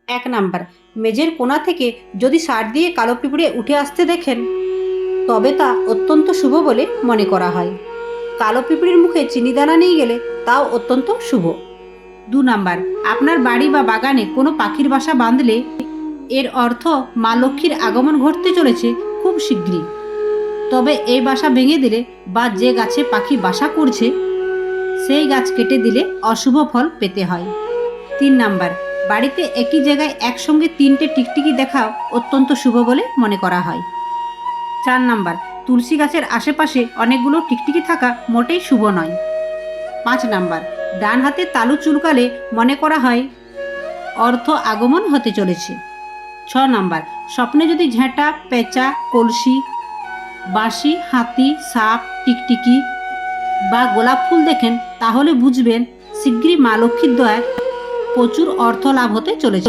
1 number, মেঝের কোণা থেকে যদি শার্ট দিয়ে কালো পিঁপড়ে উঠে আসতে দেখেন, তবে তা অত্যন্ত শুভ বলে মনে করা হয়। কালো পিঁপড়ির মুখে চিনিদানা নিয়ে গেলে তাও অত্যন্ত শুভ। 2 নাম্বার, আপনার বাড়ি বা বাগানে কোনো পাখির বাসা বাঁধলে এর অর্থ মা লক্ষ্মীর আগমন ঘটতে চলেছে খুব শীঘ্রই। তবে এই বাসা ভেঙে দিলে বা যে গাছে পাখি বাসা করছে সেই গাছ কেটে দিলে অশুভ ফল পেতে হয়। 3 নাম্বার, বাড়িতে একই জায়গায় একসঙ্গে 3টে টিকটিকি দেখাও অত্যন্ত শুভ বলে মনে করা হয়। 4 নাম্বার, তুলসী গাছের আশেপাশে অনেকগুলো টিকটিকি থাকা মোটেই শুভ নয়। 5 নাম্বার, ডান হাতে তালু চুলকালে মনে করা হয় অর্থ আগমন হতে চলেছে। 6 নাম্বার, স্বপ্নে যদি ঝেঁটা, পেঁচা, কলসি, বাঁশি, হাতি, সাপ, টিকটিকি বা গোলাপ ফুল দেখেন তাহলে বুঝবেন শিগগিরই মা লক্ষ্মীর দয়ায় প্রচুর অর্থ লাভ হতে চলেছে।